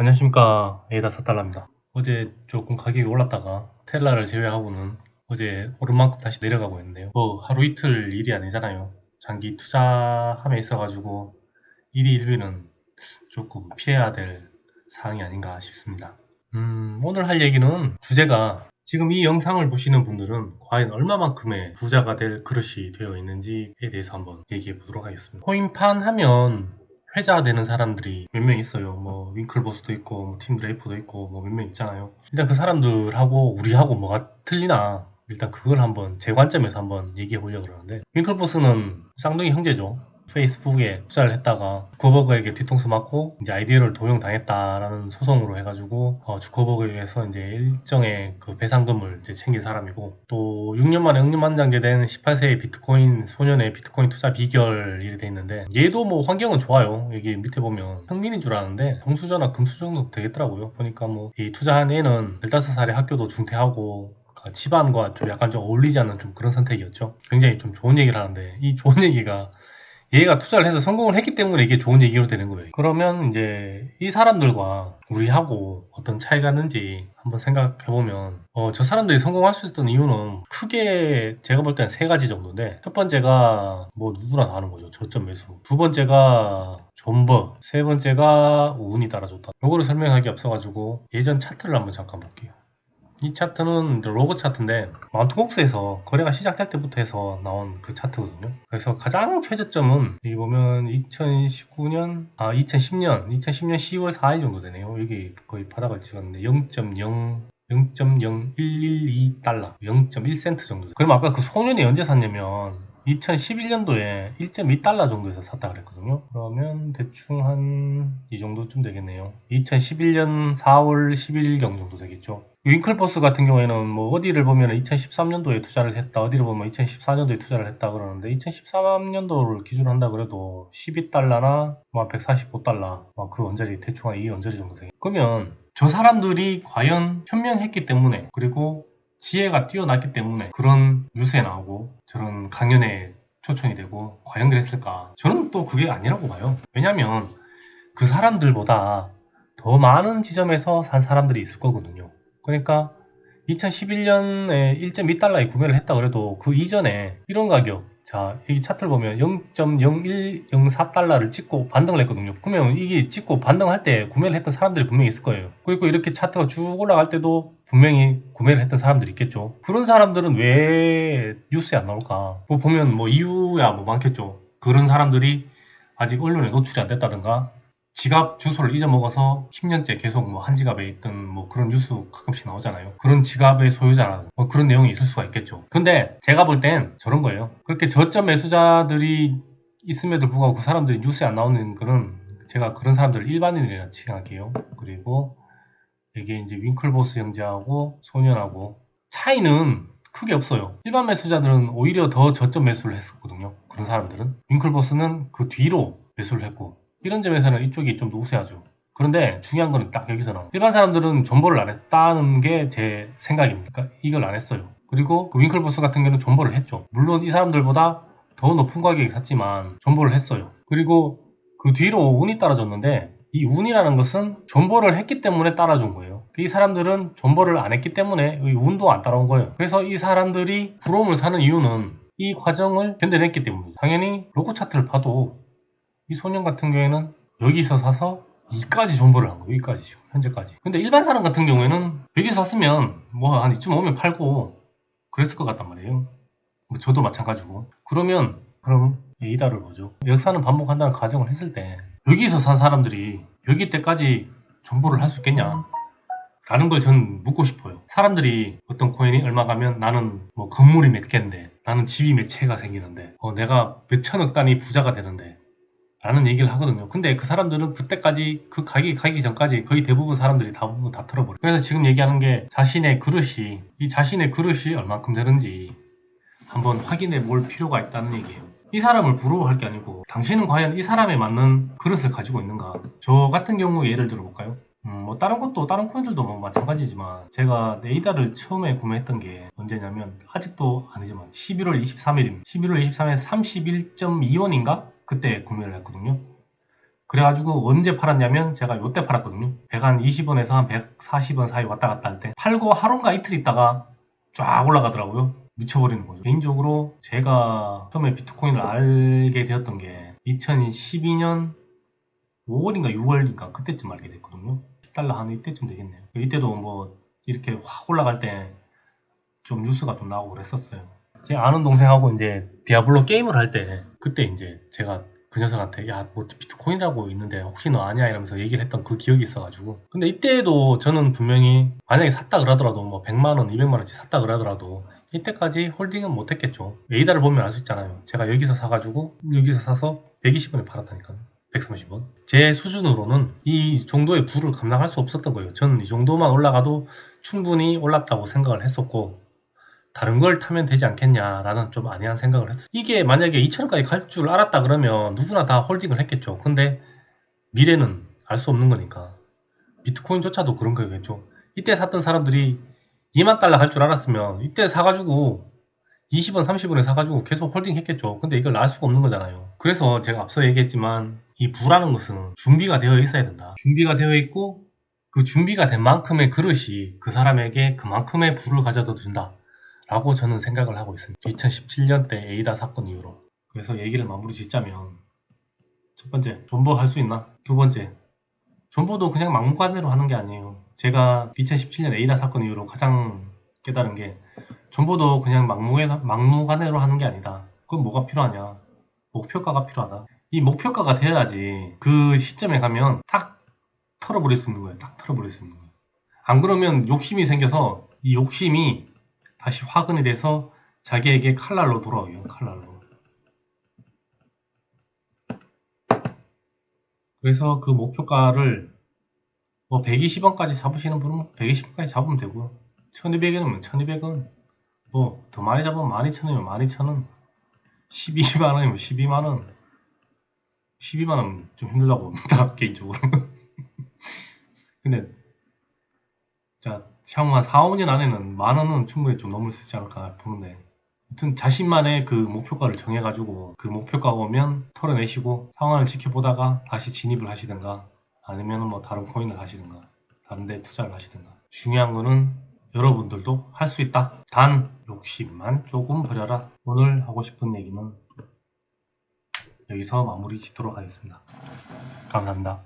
안녕하십니까. 에이다 사달라입니다. 어제 조금 가격이 올랐다가 텔라를 제외하고는 어제 오른 만큼 다시 내려가고 있는데요. 뭐 하루 이틀 일이 아니잖아요. 장기 투자함에 있어가지고 일이 일비는 조금 피해야 될 사항이 아닌가 싶습니다. 오늘 할 얘기는 주제가 지금 이 영상을 보시는 분들은 과연 얼마만큼의 부자가 될 그릇이 되어 있는지에 대해서 한번 얘기해 보도록 하겠습니다. 코인판 하면 회자되는 사람들이 몇 명 있어요. 뭐 윙클보스도 있고 팀 드레이프도 있고 뭐 몇 명 있잖아요. 일단 그 사람들하고 우리하고 뭐가 틀리나 일단 그걸 한번 제 관점에서 한번 얘기해 보려고 그러는데, 윙클보스는 쌍둥이 형제죠. 페이스북에 투자를 했다가 주커버그에게 뒤통수 맞고 이제 아이디어를 도용당했다라는 소송으로 해가지고 주커버그에게서 이제 일정의 그 배상금을 이제 챙긴 사람이고, 또 6년 만에 억만장자된 18세의 비트코인 소년의 비트코인 투자 비결이 돼 있는데, 얘도 뭐 환경은 좋아요. 여기 밑에 보면 성민인 줄 아는데 성수저나 금수 정도 되겠더라고요. 보니까 뭐 이 투자한 애는 15살에 학교도 중퇴하고 집안과 좀 약간 좀 어울리지 않는 좀 그런 선택이었죠. 굉장히 좀 좋은 얘기를 하는데, 이 좋은 얘기가 얘가 투자를 해서 성공을 했기 때문에 이게 좋은 얘기로 되는 거예요. 그러면 이제 이 사람들과 우리하고 어떤 차이가 있는지 한번 생각해보면, 저 사람들이 성공할 수 있었던 이유는 크게 제가 볼 때는 세 가지 정도인데, 첫 번째가 뭐 누구나 다 아는 거죠. 저점 매수. 두 번째가 존버. 세 번째가 운이 따라줬다. 요거를 설명하기 앞서가지고 예전 차트를 한번 잠깐 볼게요. 이 차트는 로그 차트인데 마운트콕스에서 거래가 시작될 때부터 해서 나온 그 차트거든요. 그래서 가장 최저점은 여기 보면 2010년 10월 4일 정도 되네요. 여기 거의 바닥을 찍었는데 0.0112달러, 0.1센트 정도. 그럼 아까 그 소년이 언제 샀냐면 2011년도에 1.2달러 정도에서 샀다 그랬거든요. 그러면 대충 한 이 정도쯤 되겠네요. 2011년 4월 10일경 정도 되겠죠. 윙클버스 같은 경우에는 뭐 어디를 보면 2013년도에 투자를 했다, 어디를 보면 2014년도에 투자를 했다 그러는데, 2013년도를 기준으로 한다 그래도 12달러나 145달러 그 언저리, 대충 이 언저리 정도 되겠죠. 그러면 저 사람들이 과연 현명했기 때문에, 그리고 지혜가 뛰어났기 때문에 그런 뉴스에 나오고 저런 강연에 초청이 되고 과연 그랬을까? 저는 또 그게 아니라고 봐요. 왜냐면 그 사람들보다 더 많은 지점에서 산 사람들이 있을 거거든요. 그러니까 2011년에 1.2달러에 구매를 했다 그래도 그 이전에 이런 가격, 자, 이 차트를 보면 0.0104달러를 찍고 반등을 했거든요. 그러면 이게 찍고 반등할 때 구매를 했던 사람들이 분명히 있을 거예요. 그리고 이렇게 차트가 쭉 올라갈 때도 분명히 구매를 했던 사람들이 있겠죠. 그런 사람들은 왜 뉴스에 안 나올까? 뭐 보면 뭐 이유야 뭐 많겠죠. 그런 사람들이 아직 언론에 노출이 안 됐다든가, 지갑 주소를 잊어먹어서 10년째 계속 뭐 한 지갑에 있던 뭐 그런 뉴스 가끔씩 나오잖아요. 그런 지갑의 소유자라는 뭐 그런 내용이 있을 수가 있겠죠. 근데 제가 볼 땐 저런 거예요. 그렇게 저점 매수자들이 있음에도 불구하고 그 사람들이 뉴스에 안 나오는 그런, 제가 그런 사람들을 일반인이라 칭할게요. 그리고 이게 이제 윙클보스 형제하고 소년하고 차이는 크게 없어요. 일반 매수자들은 오히려 더 저점 매수를 했었거든요. 그런 사람들은. 윙클보스는 그 뒤로 매수를 했고, 이런 점에서는 이쪽이 좀 더 우세하죠. 그런데 중요한 거는 딱 여기서 나와요. 일반 사람들은 존버를 안 했다는 게 제 생각입니다. 그러니까 이걸 안 했어요. 그리고 그 윙클보스 같은 경우는 존버를 했죠. 물론 이 사람들보다 더 높은 가격에 샀지만 존버를 했어요. 그리고 그 뒤로 운이 따라줬는데, 이 운이라는 것은 존버를 했기 때문에 따라준 거예요. 이 사람들은 존버를 안 했기 때문에 이 운도 안 따라온 거예요. 그래서 이 사람들이 브롬을 사는 이유는 이 과정을 견뎌냈기 때문이죠. 당연히 로고 차트를 봐도 이 소년 같은 경우에는 여기서 사서 이까지 존버를 한 거예요. 여기까지죠. 현재까지. 근데 일반 사람 같은 경우에는 여기서 샀으면 뭐 한 이쯤 오면 팔고 그랬을 것 같단 말이에요. 뭐 저도 마찬가지고. 그럼 이다를 보죠. 역사는 반복한다는 가정을 했을 때 여기서 산 사람들이 여기 때까지 존버를 할 수 있겠냐? 라는 걸 전 묻고 싶어요. 사람들이 어떤 코인이 얼마 가면 나는 뭐 건물이 몇 개인데, 나는 집이 몇 채가 생기는데, 내가 몇 천억 단위 부자가 되는데 라는 얘기를 하거든요. 근데 그 사람들은 그때까지 그 가격이 가기 전까지 거의 대부분 사람들이 대부분 다 털어버려요. 그래서 지금 얘기하는 게 이 자신의 그릇이 얼만큼 되는지 한번 확인해 볼 필요가 있다는 얘기예요. 이 사람을 부러워할 게 아니고 당신은 과연 이 사람에 맞는 그릇을 가지고 있는가? 저 같은 경우 예를 들어볼까요? 뭐 다른 코인들도 뭐 마찬가지지만, 제가 네이다를 처음에 구매했던 게 언제냐면, 아직도 아니지만 11월 23일입니다. 11월 23일 31.2원인가? 그때 구매를 했거든요. 그래가지고 언제 팔았냐면 제가 요때 팔았거든요. 120원에서 한 140원 사이 왔다 갔다 할 때 팔고 하루인가 이틀 있다가 쫙 올라가더라고요. 미쳐버리는 거죠. 개인적으로 제가 처음에 비트코인을 알게 되었던 게 2012년 5월인가 6월인가 그때쯤 알게 됐거든요. 10달러 한 이때쯤 되겠네요. 이때도 뭐 이렇게 확 올라갈 때 좀 뉴스가 좀 나오고 그랬었어요. 제 아는 동생하고 이제 디아블로 게임을 할 때 그때 이제 제가 그 녀석한테 야 뭐 비트코인이라고 있는데 혹시 너 아냐 이러면서 얘기를 했던 그 기억이 있어가지고 근데 이때도 저는 분명히 만약에 샀다 그러더라도 뭐 100만원 200만원치 샀다 그러더라도 이때까지 홀딩은 못했겠죠. 에이다를 보면 알 수 있잖아요. 제가 여기서 사가지고 여기서 사서 120원에 팔았다니까요. 130원. 제 수준으로는 이 정도의 부를 감당할 수 없었던 거예요. 저는 이 정도만 올라가도 충분히 올랐다고 생각을 했었고 다른 걸 타면 되지 않겠냐라는 좀 안이한 생각을 했어요. 이게 만약에 2,000원까지 갈 줄 알았다 그러면 누구나 다 홀딩을 했겠죠. 근데 미래는 알 수 없는 거니까. 비트코인조차도 그런 거겠죠. 이때 샀던 사람들이 2만 달러 갈 줄 알았으면 이때 사가지고 20원, 30원에 사가지고 계속 홀딩 했겠죠. 근데 이걸 알 수가 없는 거잖아요. 그래서 제가 앞서 얘기했지만 이 부라는 것은 준비가 되어 있어야 된다. 준비가 되어 있고 그 준비가 된 만큼의 그릇이 그 사람에게 그만큼의 부를 가져다 준다. 라고 저는 생각을 하고 있습니다. 2017년 때 에이다 사건 이후로. 그래서 얘기를 마무리 짓자면 첫 번째, 존버 할 수 있나? 두 번째, 존버도 그냥 막무가내로 하는 게 아니에요. 제가 2017년 에이다 사건 이후로 가장 깨달은 게 존버도 그냥 막무가내로 하는 게 아니다. 그건 뭐가 필요하냐? 목표가가 필요하다. 이 목표가가 돼야지 그 시점에 가면 딱 털어버릴 수 있는 거예요. 딱 털어버릴 수 있는 거예요. 안 그러면 욕심이 생겨서 이 욕심이 다시 화근이 돼서 자기에게 칼날로 돌아오요. 칼날로. 그래서 그 목표가를 뭐 120원까지 잡으시는 분은 120원까지 잡으면 되고요. 1200원이면 1200원. 뭐 더 많이 잡으면 12,000원이면 12,000원. 12만원이면 12만원. 12만원 좀 힘들다고 봅니다. 개인적으로. 근데 자, 향후 한 4, 5년 안에는 만원은 충분히 좀 넘을 수 있지 않을까 보는데 아무튼 자신만의 그 목표가를 정해가지고 그 목표가가 오면 털어내시고 상황을 지켜보다가 다시 진입을 하시든가 아니면 뭐 다른 코인을 하시든가 다른 데 투자를 하시든가 중요한 거는 여러분들도 할 수 있다. 단 욕심만 조금 버려라. 오늘 하고 싶은 얘기는 여기서 마무리 짓도록 하겠습니다. 감사합니다.